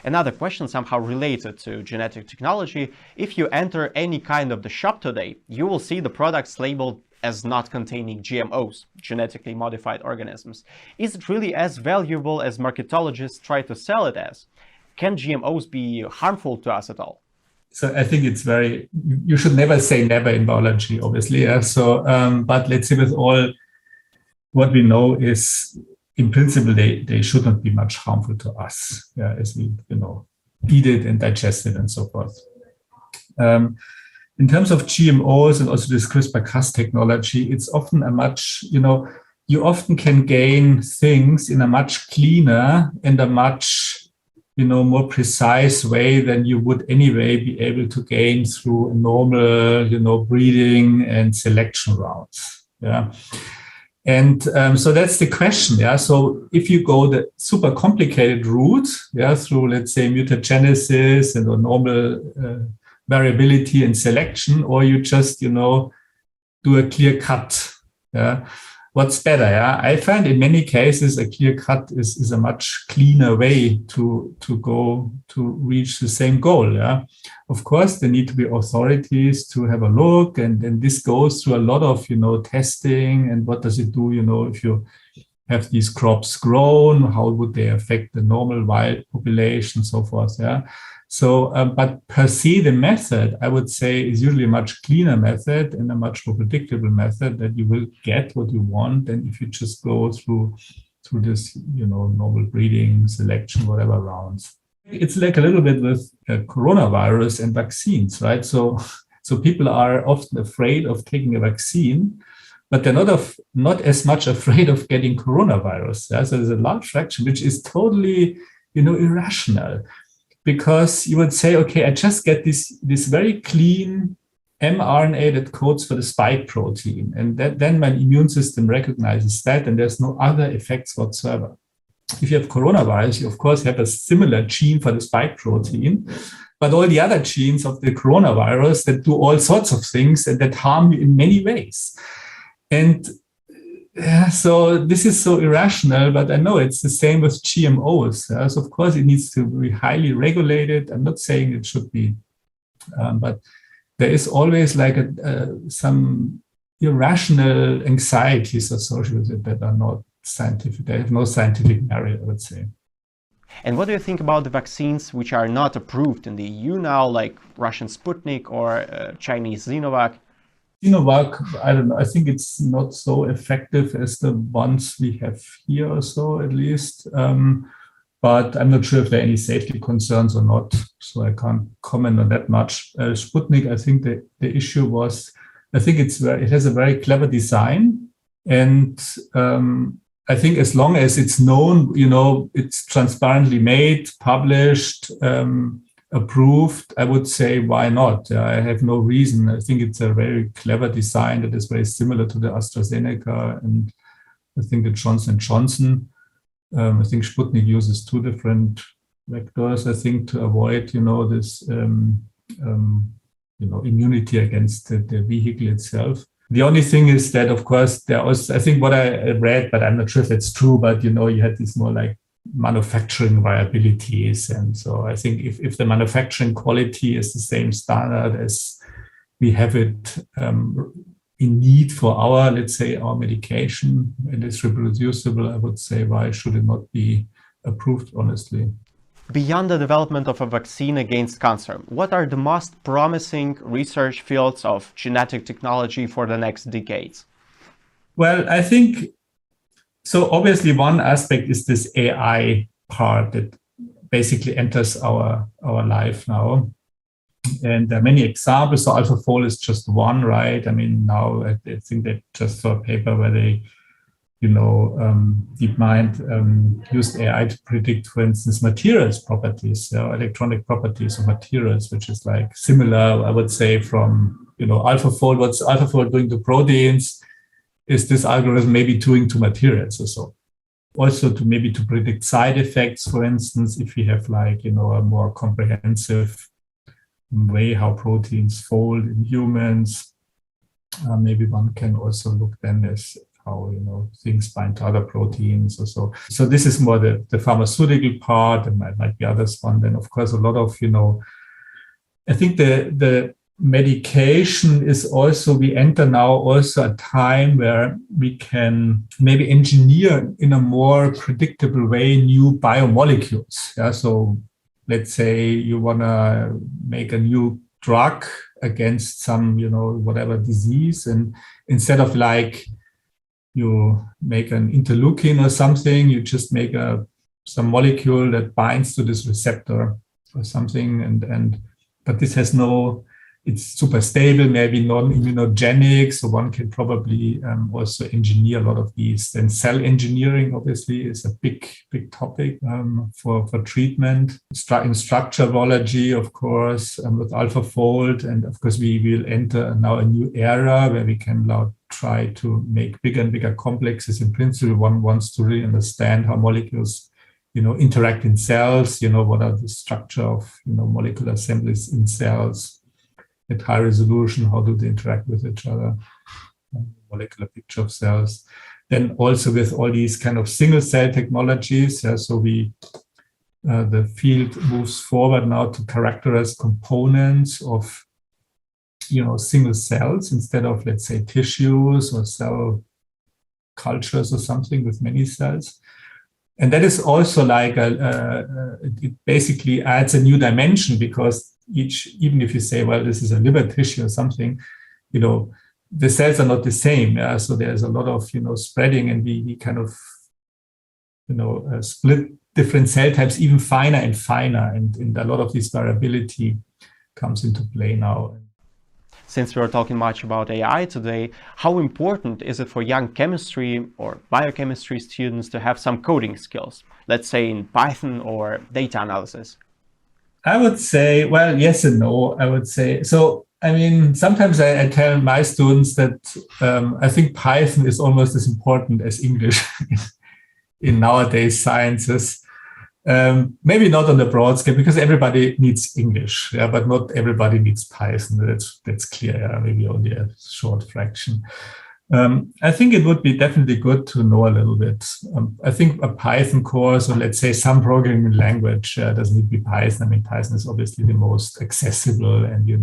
Another question somehow related to genetic technology: if you enter any kind of the shop today, you will see the products labeled as not containing GMOs, genetically modified organisms. Is it really as valuable as marketologists try to sell it as? Can GMOs be harmful to us at all? So I think it's you should never say never in biology, obviously. Yeah? But let's say with all what we know is, in principle, they should not be much harmful to us, yeah, as we, eat it and digest it and so forth. In terms of GMOs and also this CRISPR-Cas technology, it's often a much, you often can gain things in a much cleaner and a much, more precise way than you would anyway be able to gain through a normal, breeding and selection routes. Yeah. And so that's the question. Yeah. So if you go the super complicated route, yeah, through, let's say, mutagenesis and normal variability and selection, or you just, do a clear cut. Yeah. What's better? Yeah, I find in many cases a clear cut is a much cleaner way to go to reach the same goal. Yeah, of course there need to be authorities to have a look, and this goes through a lot of testing and what does it do? If you have these crops grown, how would they affect the normal wild population, so forth. Yeah. So, but per se, the method, I would say, is usually a much cleaner method and a much more predictable method that you will get what you want. And if you just go through this, normal breeding, selection, whatever rounds, it's like a little bit with coronavirus and vaccines, right? So people are often afraid of taking a vaccine, but they're not as much afraid of getting coronavirus. Yeah? So there's a large fraction which is totally, irrational. Because you would say, okay, I just get this very clean mRNA that codes for the spike protein. And then my immune system recognizes that, and there's no other effects whatsoever. If you have coronavirus, you, of course, have a similar gene for the spike protein, but all the other genes of the coronavirus that do all sorts of things and that harm you in many ways. And so this is so irrational, but I know it's the same with GMOs. So of course, it needs to be highly regulated. I'm not saying it should be, but there is always like some irrational anxieties associated with it that are not scientific. They have no scientific merit, I would say. And what do you think about the vaccines which are not approved in the EU now, like Russian Sputnik or Chinese Sinovac? Sinovac, I don't know. I think it's not so effective as the ones we have here, or so at least. But I'm not sure if there are any safety concerns or not, so I can't comment on that much. Sputnik, I think the issue was, I think it has a very clever design, and I think as long as it's known, it's transparently made, published, approved, I would say, why not? I have no reason. I think it's a very clever design that is very similar to the AstraZeneca and I think the Johnson & Johnson. I think Sputnik uses two different vectors, I think, to avoid, this, immunity against the vehicle itself. The only thing is that, of course, there was, I think what I read, but I'm not sure if it's true, but, you had this more like manufacturing viabilities. And so I think if the manufacturing quality is the same standard as we have it in need for our, let's say, our medication, and it's reproducible, I would say, why should it not be approved, honestly? Beyond the development of a vaccine against cancer, what are the most promising research fields of genetic technology for the next decades? Well, I think, so obviously one aspect is this AI part that basically enters our life now. And there are many examples. So AlphaFold is just one, right? I mean, now I think they just saw a paper where they, DeepMind used AI to predict, for instance, materials properties, electronic properties of materials, which is like similar, I would say, from, AlphaFold. What's AlphaFold doing to proteins is this algorithm maybe doing to materials or so. Also to predict side effects, for instance, if we have like, a more comprehensive way how proteins fold in humans, maybe one can also look then as how, things bind to other proteins or so. So this is more the pharmaceutical part, and might be others one. Then, of course, a lot of, I think the medication is also, we enter now also a time where we can maybe engineer in a more predictable way new biomolecules. Yeah, so let's say you want to make a new drug against some, whatever disease, and instead of like you make an interleukin or something, you just make some molecule that binds to this receptor or something, but this has it's super stable, maybe non-immunogenic, so one can probably also engineer a lot of these. Then cell engineering, obviously, is a big topic for treatment. In structure biology, of course, with AlphaFold, and of course, we will enter now a new era where we can now try to make bigger and bigger complexes. In principle, one wants to really understand how molecules interact in cells, what are the structure of, molecular assemblies in cells at high resolution, how do they interact with each other, molecular picture of cells. Then also with all these kind of single cell technologies, so the field moves forward now to characterize components of, single cells instead of, let's say, tissues or cell cultures or something with many cells. And that is also like it basically adds a new dimension, because even if you say, well, this is a liver tissue or something, the cells are not the same. Yeah? So there's a lot of, spreading, and we kind of, split different cell types even finer and finer. And a lot of this variability comes into play now. Since we're talking much about AI today, how important is it for young chemistry or biochemistry students to have some coding skills, let's say in Python or data analysis? I would say, well, yes and no, I would say. So, I mean, sometimes I tell my students that I think Python is almost as important as English in nowadays sciences. Maybe not on the broad scale, because everybody needs English, yeah, but not everybody needs Python. That's clear. Yeah, maybe only a short fraction. I think it would be definitely good to know a little bit. I think a Python course, or let's say some programming language, doesn't need to be Python. I mean, Python is obviously the most accessible, and in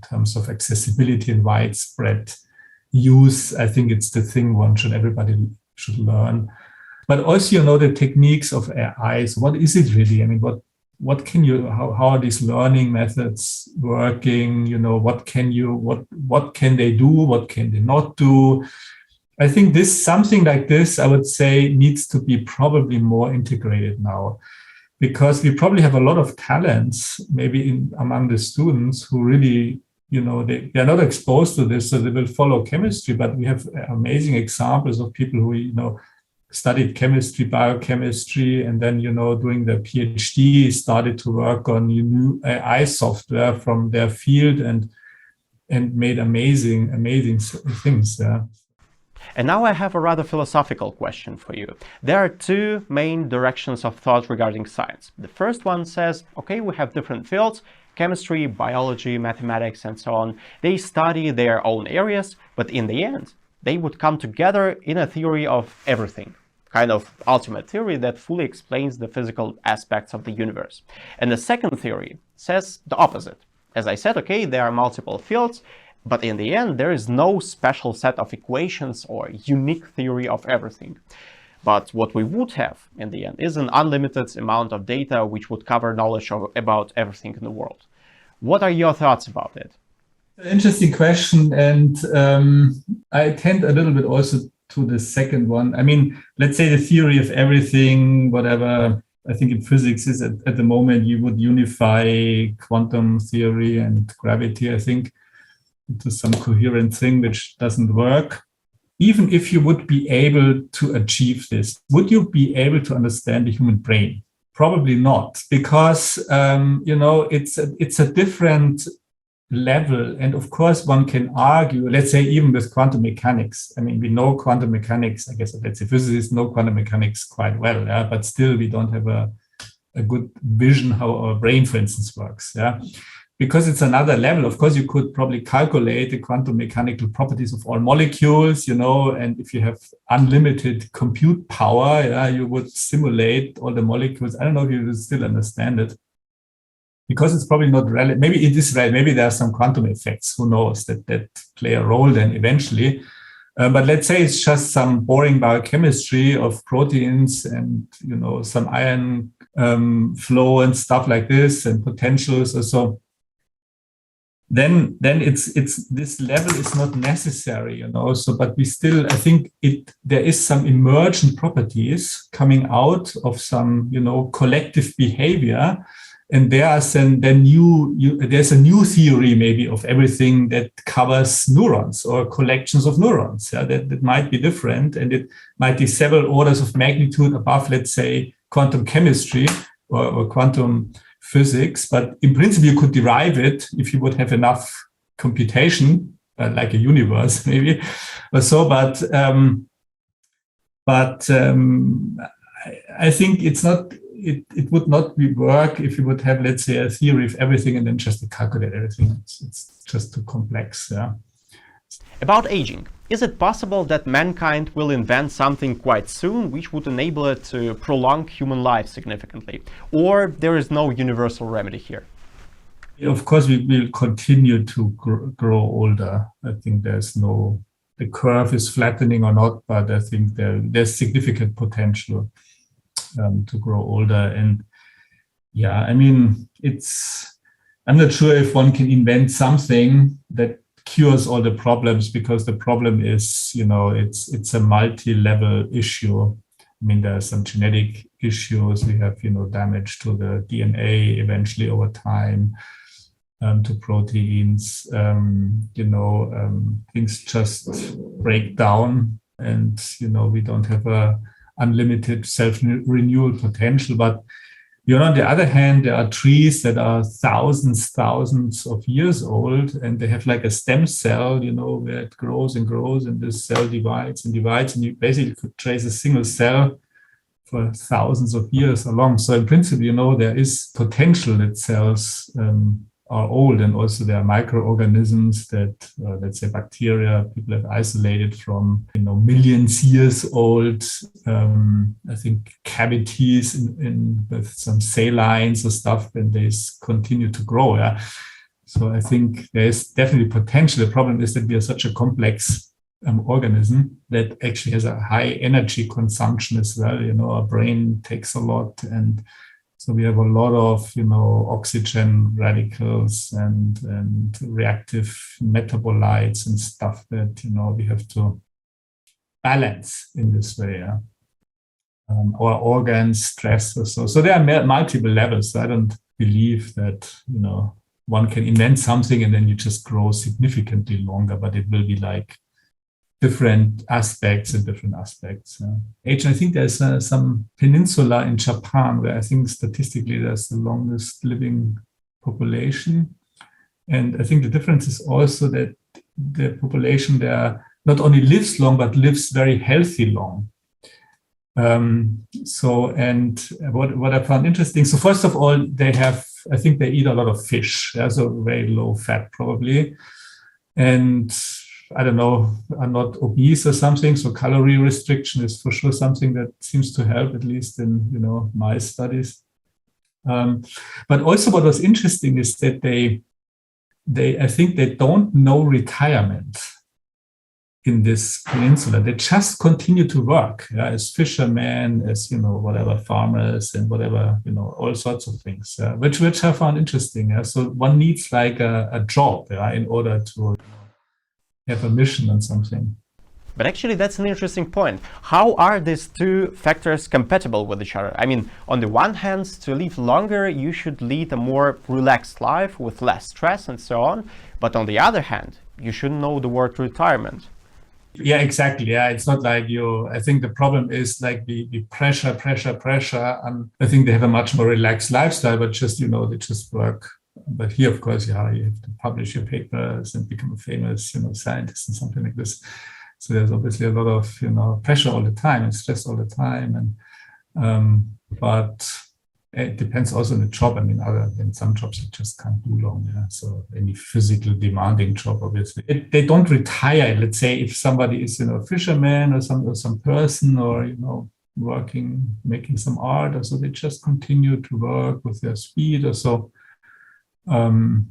terms of accessibility and widespread use, I think it's the thing everybody should learn. But also, the techniques of AI. So what is it really? I mean, what can how are these learning methods working? What can they do? What can they not do? I think something like this, I would say, needs to be probably more integrated now, because we probably have a lot of talents, maybe among the students who really, they are not exposed to this, so they will follow chemistry. But we have amazing examples of people who, studied chemistry, biochemistry, and then, doing their PhD, started to work on new AI software from their field and made amazing things. Yeah. And now I have a rather philosophical question for you. There are two main directions of thought regarding science. The first one says, okay, we have different fields, chemistry, biology, mathematics, and so on. They study their own areas, but in the end, they would come together in a theory of everything, kind of ultimate theory that fully explains the physical aspects of the universe. And the second theory says the opposite. As I said, okay, there are multiple fields, but in the end, there is no special set of equations or unique theory of everything. But what we would have in the end is an unlimited amount of data which would cover knowledge about everything in the world. What are your thoughts about it? Interesting question, and I tend a little bit also to the second one. I mean, let's say the theory of everything, whatever, I think in physics is at the moment, you would unify quantum theory and gravity, I think, into some coherent thing which doesn't work. Even if you would be able to achieve this, would you be able to understand the human brain? Probably not, because, it's a different level. And of course, one can argue, let's say, even with quantum mechanics. I mean, we know quantum mechanics, I guess, let's say physicists know quantum mechanics quite well, yeah? But still we don't have a good vision how our brain, for instance, works. Yeah. because it's another level, of course, you could probably calculate the quantum mechanical properties of all molecules, and if you have unlimited compute power, you would simulate all the molecules. I don't know if you will still understand it, because it's probably not relevant. Maybe it is right. Maybe there are some quantum effects, who knows, that play a role then eventually. But let's say it's just some boring biochemistry of proteins and, some ion flow and stuff like this and potentials or so. Then it's this level is not necessary, So, but we still, I think there is some emergent properties coming out of some, collective behavior, and there's a new theory maybe of everything that covers neurons or collections of neurons. That might be different, and it might be several orders of magnitude above, let's say, quantum chemistry or quantum physics, but in principle you could derive it if you would have enough computation, like a universe maybe or so. But I think it's not. It would not work if you would have, let's say, a theory of everything and then just to calculate everything. It's just too complex. Yeah. About aging, is it possible that mankind will invent something quite soon which would enable it to prolong human life significantly? Or there is no universal remedy here? Of course, we will continue to grow older. I think the curve is flattening or not, but I think there's significant potential to grow older. And yeah, I mean, I'm not sure if one can invent something that cures all the problems, because the problem is, it's a multi-level issue. I mean, there are some genetic issues. We have, damage to the DNA eventually over time, to proteins, things just break down, and, we don't have a unlimited self-renewal potential. But on the other hand, there are trees that are thousands of years old, and they have like a stem cell, where it grows and grows, and this cell divides and divides, and you basically could trace a single cell for thousands of years along. So in principle, there is potential that cells are old, and also there are microorganisms that, let's say bacteria, people have isolated from, millions years old, I think cavities with some salines or stuff, and they continue to grow. Yeah. So I think there is definitely potential. The problem is that we are such a complex organism that actually has a high energy consumption as well. Our brain takes a lot, and so we have a lot of, oxygen radicals and reactive metabolites and stuff that, we have to balance in this way. Yeah? Our organs, stress or so. So there are multiple levels. So I don't believe that, one can invent something and then you just grow significantly longer, but it will be like different aspects and different aspects. Age, I think there's some peninsula in Japan where I think statistically there's the longest living population. And I think the difference is also that the population there not only lives long, but lives very healthy long. And what I found interesting, so first of all, I think they eat a lot of fish, so very low fat probably. And I don't know, are not obese or something. So calorie restriction is for sure something that seems to help, at least in, my studies. But also what was interesting is that I think they don't know retirement in this peninsula. They just continue to work as fishermen, as, whatever, farmers and whatever, all sorts of things, which I found interesting. So one needs like a job in order to have a mission on something. But actually, that's an interesting point. How are these two factors compatible with each other? I mean, on the one hand, to live longer, you should lead a more relaxed life with less stress and so on. But on the other hand, you shouldn't know the word retirement. Yeah, exactly. Yeah, it's not like I think the problem is like the pressure. And I think they have a much more relaxed lifestyle, but just, they just work. But here, of course, you have to publish your papers and become a famous, scientist and something like this. So there's obviously a lot of, pressure all the time and stress all the time. And but it depends also on the job. I mean, other than some jobs you just can't do long. Yeah? So any physical demanding job, obviously, they don't retire. Let's say if somebody is, a fisherman or some person, or working, making some art, or so, they just continue to work with their speed or so. And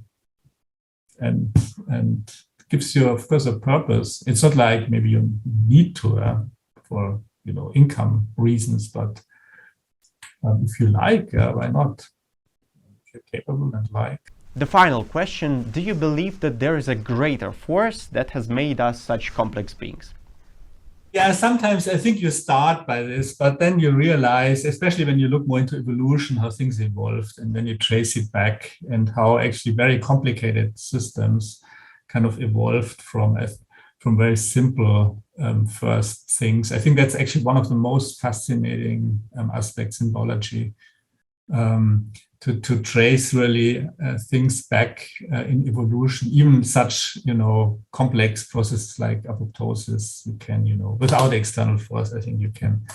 gives you, of course, a purpose. It's not like maybe you need to for income reasons, but if you like, why not? If you're capable and like. The final question: do you believe that there is a greater force that has made us such complex beings? Yeah, sometimes I think you start by this, but then you realize, especially when you look more into evolution, how things evolved, and then you trace it back, and how actually very complicated systems kind of evolved from very simple first things. I think that's actually one of the most fascinating aspects in biology, to trace really things back in evolution, even such complex processes like apoptosis. You can without external force, I think you can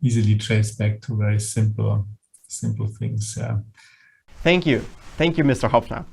easily trace back to very simple things. Yeah. Thank you, Mr. Hopfner.